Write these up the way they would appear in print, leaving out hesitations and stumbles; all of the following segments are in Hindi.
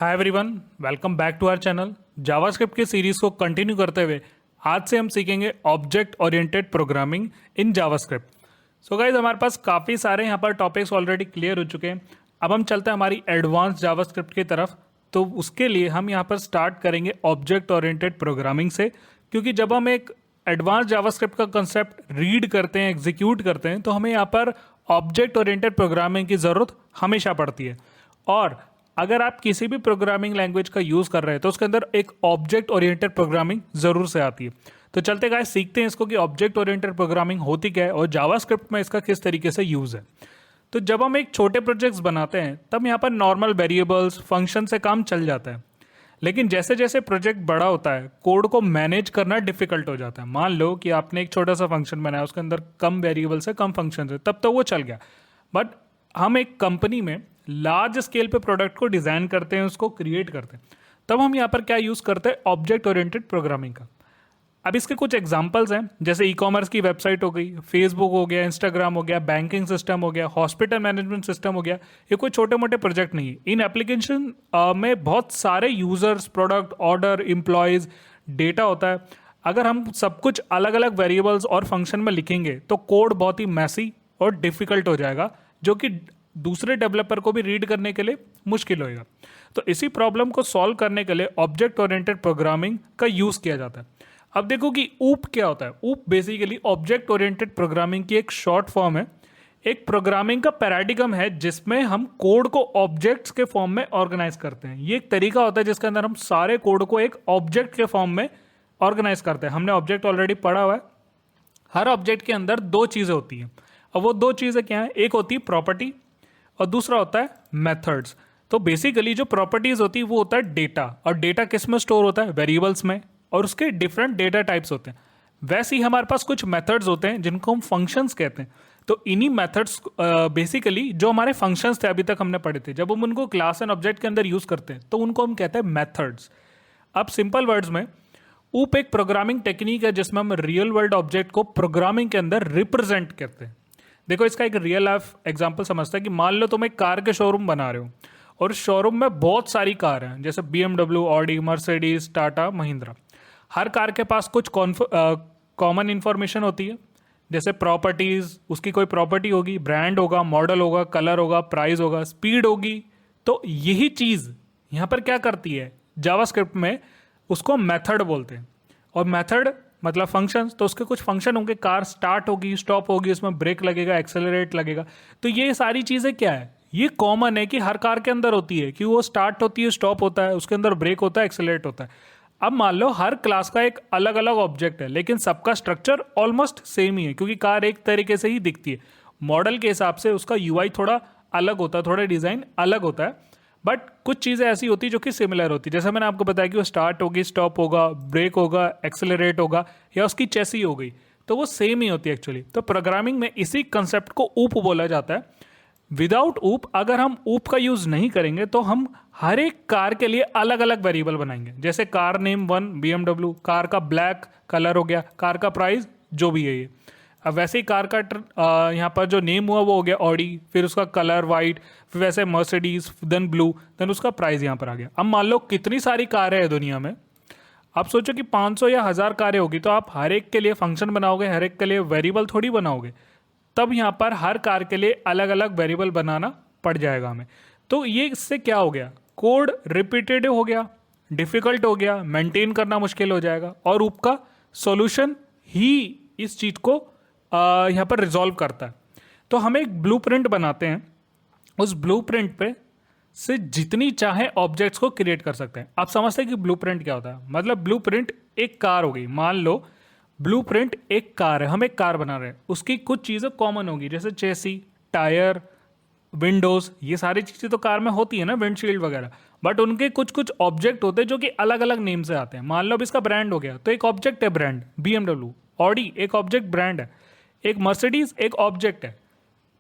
Hi everyone, welcome back to our channel. JavaScript की सीरीज को कंटिन्यू करते हुए आज से हम सीखेंगे object oriented programming in JavaScript. So guys, हमारे पास काफ़ी सारे यहाँ पर टॉपिक्स ऑलरेडी क्लियर हो चुके हैं। अब हम चलते हैं हमारी एडवांस जावास्क्रिप्ट की तरफ। तो उसके लिए हम यहाँ पर स्टार्ट करेंगे ऑब्जेक्ट ओरिएंटेड प्रोग्रामिंग से, क्योंकि जब हम एक एडवांस जावास्क्रिप्ट का कंसेप्ट रीड करते हैं, एग्जीक्यूट करते हैं, तो हमें यहाँ पर ऑब्जेक्ट ओरिएंटेड प्रोग्रामिंग की ज़रूरत हमेशा पड़ती है। और अगर आप किसी भी प्रोग्रामिंग लैंग्वेज का यूज़ कर रहे हैं तो उसके अंदर एक ऑब्जेक्ट ओरिएंटेड प्रोग्रामिंग ज़रूर से आती है। तो चलते गाइस सीखते हैं इसको कि ऑब्जेक्ट ओरिएंटेड प्रोग्रामिंग होती क्या है और जावास्क्रिप्ट में इसका किस तरीके से यूज़ है। तो जब हम एक छोटे प्रोजेक्ट्स बनाते हैं तब यहाँ पर नॉर्मल वेरिएबल्स फंक्शन से काम चल जाता है, लेकिन जैसे जैसे प्रोजेक्ट बड़ा होता है कोड को मैनेज करना डिफिकल्ट हो जाता है। मान लो कि आपने एक छोटा सा फंक्शन बनाया, उसके अंदर कम वेरिएबल्स है, कम फंक्शन है, तब तो वो चल गया। बट हम एक कंपनी में लार्ज स्केल पे प्रोडक्ट को डिज़ाइन करते हैं, उसको क्रिएट करते हैं, तब हम यहाँ पर क्या यूज़ करते हैं? ऑब्जेक्ट ओरिएंटेड प्रोग्रामिंग का। अब इसके कुछ एग्जांपल्स हैं, जैसे ई कॉमर्स की वेबसाइट हो गई, फेसबुक हो गया, इंस्टाग्राम हो गया, बैंकिंग सिस्टम हो गया, हॉस्पिटल मैनेजमेंट सिस्टम हो गया। ये कोई छोटे मोटे प्रोजेक्ट नहीं है। इन एप्लीकेशन में बहुत सारे users, product, order, employees, data होता है। अगर हम सब कुछ अलग अलग वेरिएबल्स और फंक्शन में लिखेंगे तो कोड बहुत ही मैसी और डिफिकल्ट हो जाएगा, जो कि दूसरे डेवलपर को भी रीड करने के लिए मुश्किल होएगा। तो इसी प्रॉब्लम को सॉल्व करने के लिए ऑब्जेक्ट ओरिएंटेड प्रोग्रामिंग का यूज़ किया जाता है। अब देखो कि ऊप क्या होता है। ऊप बेसिकली ऑब्जेक्ट ओरिएंटेड प्रोग्रामिंग की एक शॉर्ट फॉर्म है, एक प्रोग्रामिंग का पैराडिगम है जिसमें हम कोड को ऑब्जेक्ट्स के फॉर्म में ऑर्गेनाइज करते हैं। ये एक तरीका होता है जिसके अंदर हम सारे कोड को एक ऑब्जेक्ट के फॉर्म में ऑर्गेनाइज करते हैं। हमने ऑब्जेक्ट ऑलरेडी पढ़ा हुआ है। हर ऑब्जेक्ट के अंदर दो चीज़ें होती हैं। अब वो दो चीज़ें क्या हैं? एक होती है प्रॉपर्टी और दूसरा होता है मेथड्स। तो बेसिकली जो प्रॉपर्टीज होती है वो होता है डेटा, और डेटा किस में स्टोर होता है? वेरिएबल्स में, और उसके डिफरेंट डेटा टाइप्स होते हैं। वैसे ही हमारे पास कुछ मेथड्स होते हैं जिनको हम फंक्शंस कहते हैं। तो इन्हीं मेथड्स बेसिकली जो हमारे फंक्शंस थे अभी तक हमने पढ़े थे, जब हम उनको क्लास एंड ऑब्जेक्ट के अंदर यूज करते हैं तो उनको हम कहते हैं मेथड्स। अब सिंपल वर्ड्स में ऊप एक प्रोग्रामिंग टेक्निक है जिसमें हम रियल वर्ल्ड ऑब्जेक्ट को प्रोग्रामिंग के अंदर रिप्रेजेंट करते हैं। देखो, इसका एक रियल लाइफ एग्जांपल समझते हैं कि मान लो तुम एक कार के शोरूम बना रहे हो और शोरूम में बहुत सारी कार हैं, जैसे BMW, Audi, Mercedes, Tata, Mahindra. हर कार के पास कुछ कॉमन इंफॉर्मेशन होती है, जैसे प्रॉपर्टीज, उसकी कोई प्रॉपर्टी होगी, ब्रांड होगा, मॉडल होगा, कलर होगा, प्राइस होगा, स्पीड होगी। तो यही चीज़ यहाँ पर क्या करती है? जावास्क्रिप्ट में उसको मेथड बोलते हैं। और मेथड मतलब फंक्शंस, तो उसके कुछ फंक्शन होंगे। कार स्टार्ट होगी, स्टॉप होगी, उसमें ब्रेक लगेगा, एक्सेलरेट लगेगा। तो ये सारी चीज़ें क्या है? ये कॉमन है कि हर कार के अंदर होती है कि वो स्टार्ट होती है, स्टॉप होता है, उसके अंदर ब्रेक होता है, एक्सेलरेट होता है। अब मान लो हर क्लास का एक अलग अलग ऑब्जेक्ट है, लेकिन सबका स्ट्रक्चर ऑलमोस्ट सेम ही है, क्योंकि कार एक तरीके से ही दिखती है। मॉडल के हिसाब से उसका यूआई थोड़ा अलग होता है, थोड़ा डिज़ाइन अलग होता है, बट कुछ चीज़ें ऐसी होती है जो कि सिमिलर होती है। जैसे मैंने आपको बताया कि वो स्टार्ट होगी, स्टॉप होगा, ब्रेक होगा, एक्सेलरेट होगा, या उसकी चेसी हो गई, तो वो सेम ही होती है एक्चुअली। तो प्रोग्रामिंग में इसी कंसेप्ट को ऊप बोला जाता है। विदाउट ऊप, अगर हम ऊप का यूज़ नहीं करेंगे तो हम हर एक कार के लिए अलग अलग वेरिएबल बनाएंगे। जैसे कार नेम 1 BMW, कार का ब्लैक कलर हो गया, कार का प्राइस जो भी है ये। अब वैसे ही कार का यहाँ पर जो नेम हुआ वो हो गया ऑडी, फिर उसका कलर वाइट, फिर वैसे मर्सिडीज, देन ब्लू, देन उसका प्राइस यहाँ पर आ गया। अब मान लो कितनी सारी कारें हैं दुनिया में। आप सोचो कि 500 या 1000 कारें होगी, तो आप हर एक के लिए फंक्शन बनाओगे, हर एक के लिए वेरिएबल थोड़ी बनाओगे। तब यहाँ पर हर कार के लिए अलग अलग वेरिएबल बनाना पड़ जाएगा हमें। तो ये इससे क्या हो गया? कोड रिपीटेटिव हो गया, डिफिकल्ट हो गया, मेंटेन करना मुश्किल हो जाएगा, और ऊप का सॉल्यूशन ही इस चीज़ को यहाँ पर रिजॉल्व करता है। तो हम एक ब्लूप्रिंट बनाते हैं, उस ब्लूप्रिंट पे से जितनी चाहे ऑब्जेक्ट्स को क्रिएट कर सकते हैं। आप समझते हैं कि ब्लूप्रिंट क्या होता है? मतलब ब्लूप्रिंट एक कार हो गई। मान लो ब्लूप्रिंट एक कार है, हम एक कार बना रहे हैं, उसकी कुछ चीज़ें कॉमन होगी, जैसे चेसी, टायर, विंडोज़, ये सारी चीज़ें तो कार में होती है ना, विंडशील्ड वगैरह। बट उनके कुछ कुछ ऑब्जेक्ट होते हैं जो कि अलग अलग नेम से आते हैं। मान लो अब इसका ब्रांड हो गया, तो एक ऑब्जेक्ट है ब्रांड BMW, ऑडी एक ऑब्जेक्ट ब्रांड है, एक मर्सिडीज एक ऑब्जेक्ट है।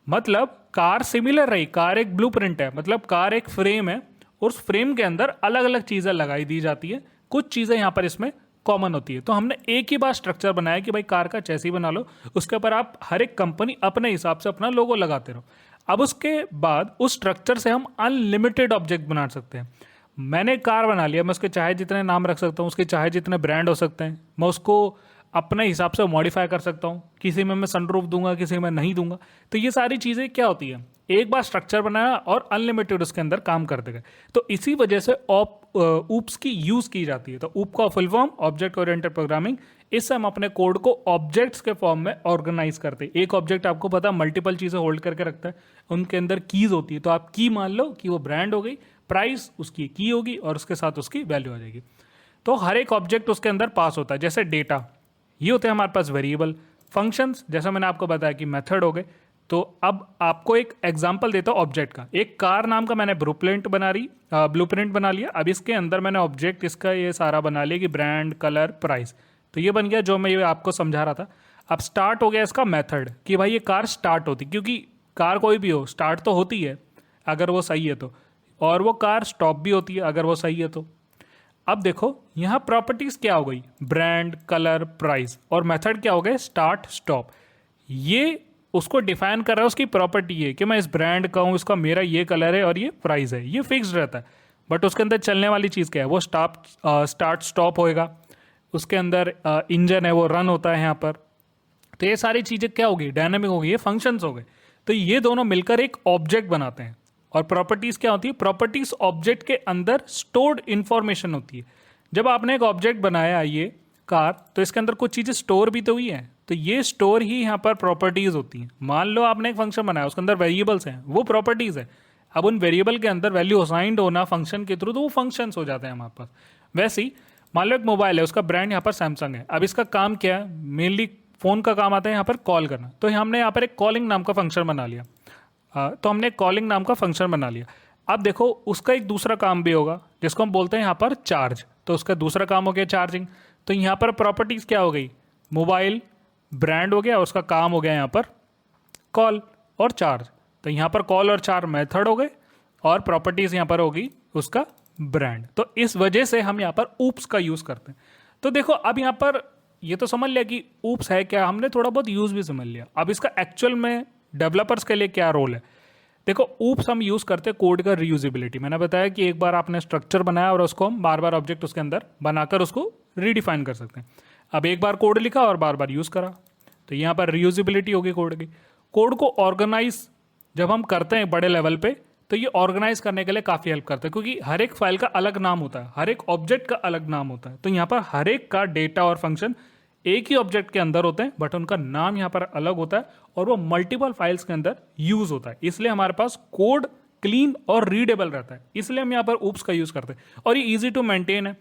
मतलब कार सिमिलर रही, कार एक ब्लूप्रिंट है, मतलब कार एक फ्रेम है, और उस फ्रेम के अंदर अलग अलग चीज़ें लगाई दी जाती है, कुछ चीज़ें यहाँ पर इसमें कॉमन होती है। तो हमने एक ही बार स्ट्रक्चर बनाया कि भाई कार का चेसी बना लो, उसके ऊपर आप हर एक कंपनी अपने हिसाब से अपना लोगो लगाते रहो। अब उसके बाद उस स्ट्रक्चर से हम अनलिमिटेड ऑब्जेक्ट बना सकते हैं। मैंने कार बना लिया, मैं उसके चाहे जितने नाम रख सकता हूँ, उसके चाहे जितने ब्रांड हो सकते हैं, मैं उसको अपने हिसाब से मॉडिफाई कर सकता हूँ, किसी में मैं सनरूफ दूंगा, किसी में नहीं दूंगा। तो ये सारी चीज़ें क्या होती है, एक बार स्ट्रक्चर बनाया और अनलिमिटेड उसके अंदर काम करते गए। तो इसी वजह से ऊप्स की यूज की जाती है। तो ऊप का full form object oriented programming. इससे हम अपने कोड को ऑब्जेक्ट्स के फॉर्म में ऑर्गेनाइज करते हैं। एक ऑब्जेक्ट आपको पता मल्टीपल चीजें होल्ड करके रखता है, उनके अंदर कीज होती है। तो आप की मान लो कि वो ब्रांड हो गई, प्राइस उसकी की होगी और उसके साथ उसकी वैल्यू आ जाएगी। तो हर एक ऑब्जेक्ट उसके अंदर पास होता है। जैसे डेटा, ये होते हैं हमारे पास वेरिएबल। फंक्शंस, जैसा मैंने आपको बताया कि मेथड हो गए। तो अब आपको एक एग्जांपल देता हूँ ऑब्जेक्ट का। एक कार नाम का मैंने ब्लूप्रिंट बना लिया। अब इसके अंदर मैंने ऑब्जेक्ट इसका ये सारा बना लिया कि ब्रांड, कलर, प्राइस। तो ये बन गया जो मैं ये आपको समझा रहा था। अब स्टार्ट हो गया इसका मेथड कि भाई ये कार स्टार्ट होती, क्योंकि कार कोई भी हो स्टार्ट तो होती है अगर वो सही है तो, और वो कार स्टॉप भी होती है अगर वो सही है तो। अब देखो यहाँ प्रॉपर्टीज क्या हो गई, ब्रांड, कलर, प्राइस, और मेथड क्या हो गए, स्टार्ट, स्टॉप। ये उसको डिफाइन कर रहा है, उसकी प्रॉपर्टी है कि मैं इस ब्रांड का हूँ, इसका मेरा ये कलर है और ये प्राइस है। ये फिक्स्ड रहता है। बट उसके अंदर चलने वाली चीज़ क्या है, वो स्टार्ट स्टॉप होएगा। उसके अंदर इंजन है वो रन होता है यहाँ पर। तो ये सारी चीज़ें क्या होगी, डायनामिक होगी, ये फंक्शंस हो गए। तो ये दोनों मिलकर एक ऑब्जेक्ट बनाते हैं। और प्रॉपर्टीज क्या होती है, प्रॉपर्टीज ऑब्जेक्ट के अंदर स्टोर्ड इंफॉर्मेशन होती है। जब आपने एक ऑब्जेक्ट बनाया ये कार, तो इसके अंदर कुछ चीज़ें स्टोर भी तो हुई है। तो ये स्टोर ही यहाँ पर प्रॉपर्टीज होती हैं। मान लो आपने एक फंक्शन बनाया, उसके अंदर वेरिएबल्स हैं, वो प्रॉपर्टीज है। अब उन वेरिएबल के अंदर वैल्यू असाइंड होना फंक्शन के थ्रू, तो वो फंक्शंस हो जाते हैं हमारे पास। वैसे ही मान लो एक मोबाइल है, उसका ब्रांड यहाँ पर सैमसंग है। अब इसका काम क्या है, मेनली फोन का काम आता है यहाँ पर कॉल करना। तो हमने यहाँ पर एक कॉलिंग नाम का फंक्शन बना लिया। तो हमने कॉलिंग नाम का फंक्शन बना लिया। अब देखो उसका एक दूसरा काम भी होगा जिसको हम बोलते हैं यहाँ पर चार्ज। तो उसका दूसरा काम हो गया चार्जिंग। तो यहाँ पर प्रॉपर्टीज क्या हो गई, मोबाइल, ब्रांड हो गया, और उसका काम हो गया यहाँ पर कॉल और चार्ज। तो यहाँ पर कॉल और चार्ज मेथड हो गए, और प्रॉपर्टीज यहाँ पर होगी उसका ब्रांड। तो इस वजह से हम यहाँ पर ऊप्स का यूज करते हैं। तो देखो अब यहाँ पर ये तो समझ लिया कि ऊप्स है क्या, हमने थोड़ा बहुत यूज भी समझ लिया। अब इसका एक्चुअल में डेवलपर्स के लिए क्या रोल है। देखो ऊप्स हम यूज करते हैं कोड का रीयूजेबिलिटी। मैंने बताया कि एक बार आपने स्ट्रक्चर बनाया और उसको हम बार बार ऑब्जेक्ट उसके अंदर बनाकर उसको रीडिफाइन कर सकते हैं। अब एक बार कोड लिखा और बार बार यूज करा, तो यहाँ पर रीयूजेबिलिटी होगी कोड की। कोड को ऑर्गेनाइज जब हम करते हैं बड़े लेवल पे, तो ये ऑर्गेनाइज करने के लिए काफ़ी हेल्प करता है, क्योंकि हर एक फाइल का अलग नाम होता है, हर एक ऑब्जेक्ट का अलग नाम होता है। तो यहाँ पर हर एक का डेटा और फंक्शन एक ही ऑब्जेक्ट के अंदर होते हैं, बट उनका नाम यहाँ पर अलग होता है, और वो मल्टीपल फाइल्स के अंदर यूज होता है। इसलिए हमारे पास कोड क्लीन और रीडेबल रहता है। इसलिए हम यहाँ पर ऊप्स का यूज करते हैं, और ये इजी टू मेंटेन है।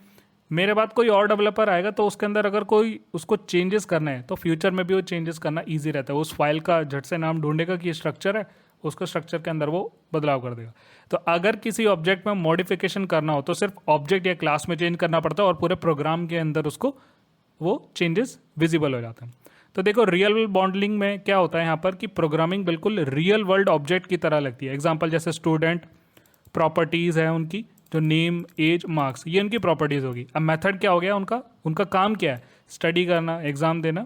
मेरे बाद कोई और डेवलपर आएगा तो उसके अंदर अगर कोई उसको चेंजेस करना है, तो फ्यूचर में भी वो चेंजेस करना ईजी रहता है। उस फाइल का झट से नाम ढूंढेगा कि स्ट्रक्चर है, उसको स्ट्रक्चर के अंदर वो बदलाव कर देगा। तो अगर किसी ऑब्जेक्ट में मॉडिफिकेशन करना हो तो सिर्फ ऑब्जेक्ट या क्लास में चेंज करना पड़ता है, और पूरे प्रोग्राम के अंदर उसको वो चेंजेस विजिबल हो जाते हैं। तो देखो रियल बॉन्डलिंग में क्या होता है यहाँ पर कि प्रोग्रामिंग बिल्कुल रियल वर्ल्ड ऑब्जेक्ट की तरह लगती है। एग्जांपल जैसे स्टूडेंट, प्रॉपर्टीज़ है उनकी, जो नेम, एज, मार्क्स, ये उनकी प्रॉपर्टीज़ होगी। अब मेथड क्या हो गया उनका, उनका काम क्या है, स्टडी करना, एग्जाम देना।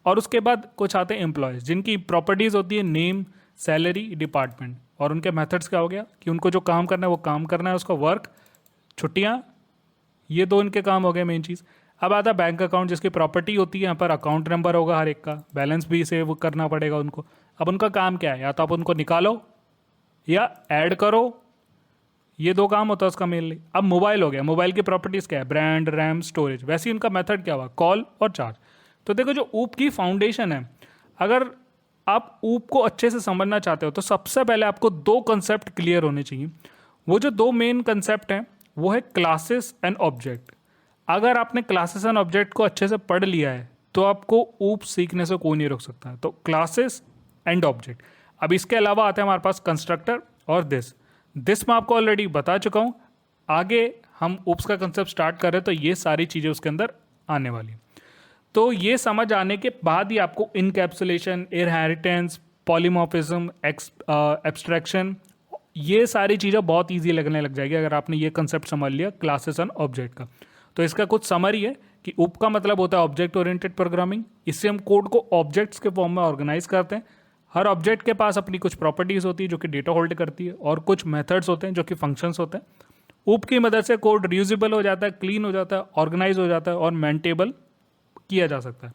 और उसके बाद कुछ आते हैं एम्प्लॉयज़, जिनकी प्रॉपर्टीज़ होती है नेम, सैलरी, डिपार्टमेंट। और उनके मेथड्स क्या हो गया कि उनको जो काम करना है वो काम करना है, उसका वर्क, छुट्टियाँ, ये दो इनके काम हो गए मेन चीज़। अब आता बैंक अकाउंट, जिसकी प्रॉपर्टी होती है यहाँ पर अकाउंट नंबर होगा हर एक का, बैलेंस भी सेव करना पड़ेगा उनको। अब उनका काम क्या है, या तो आप उनको निकालो या ऐड करो, ये दो काम होता है उसका मेनली। अब मोबाइल हो गया, मोबाइल की प्रॉपर्टीज़ क्या है, ब्रांड, रैम, स्टोरेज। वैसे ही उनका मेथड क्या हुआ, कॉल और चार्ज। तो देखो जो ऊप की फाउंडेशन है, अगर आप ऊप को अच्छे से समझना चाहते हो तो सबसे पहले आपको दो कंसेप्ट क्लियर होने चाहिए। वो जो दो मेन कंसेप्ट हैं वो है क्लासेस एंड ऑब्जेक्ट। अगर आपने क्लासेस एंड ऑब्जेक्ट को अच्छे से पढ़ लिया है तो आपको ऊप सीखने से कोई नहीं रोक सकता है। तो क्लासेस एंड ऑब्जेक्ट। अब इसके अलावा आते हैं हमारे पास कंस्ट्रक्टर और दिस मैं आपको ऑलरेडी बता चुका हूँ। आगे हम ऊप्स का कंसेप्ट स्टार्ट कर रहे हैं तो ये सारी चीज़ें उसके अंदर आने वाली। तो ये समझ आने के बाद ही आपको इनकैप्सुलेशन, इनहेरिटेंस, पॉलीमॉर्फिज्म, एब्स्ट्रैक्शन, ये सारी चीज़ें बहुत ईजी लगने लग जाएगी अगर आपने ये कंसेप्ट समझ लिया क्लासेस एंड ऑब्जेक्ट का। तो इसका कुछ समरी है कि ऊप का मतलब होता है ऑब्जेक्ट ओरिएंटेड प्रोग्रामिंग। इससे हम कोड को ऑब्जेक्ट्स के फॉर्म में ऑर्गेनाइज करते हैं। हर ऑब्जेक्ट के पास अपनी कुछ प्रॉपर्टीज़ होती है जो कि डेटा होल्ड करती है, और कुछ मेथड्स होते हैं जो कि फंक्शंस होते हैं। ऊप की मदद से कोड रीयूजेबल हो जाता है, क्लीन हो जाता है, ऑर्गेनाइज हो जाता है और मेंटेबल किया जा सकता है।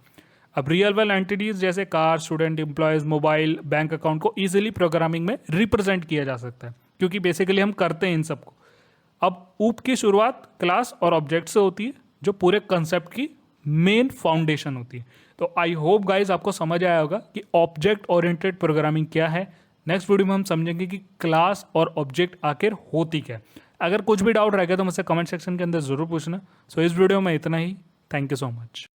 अब रियल वर्ल्ड एंटिटीज जैसे car, student, employees, mobile, bank account को इजीली प्रोग्रामिंग में रिप्रेजेंट किया जा सकता है, क्योंकि बेसिकली हम करते हैं इन सबको। अब ऊप की शुरुआत क्लास और ऑब्जेक्ट से होती है, जो पूरे कंसेप्ट की मेन फाउंडेशन होती है। तो आई होप गाइज आपको समझ आया होगा कि ऑब्जेक्ट ओरिएंटेड प्रोग्रामिंग क्या है। नेक्स्ट वीडियो में हम समझेंगे कि क्लास और ऑब्जेक्ट आखिर होती क्या है। अगर कुछ भी डाउट रह गया तो मुझसे कमेंट सेक्शन के अंदर जरूर पूछना। सो इस वीडियो में इतना ही। Thank you so much.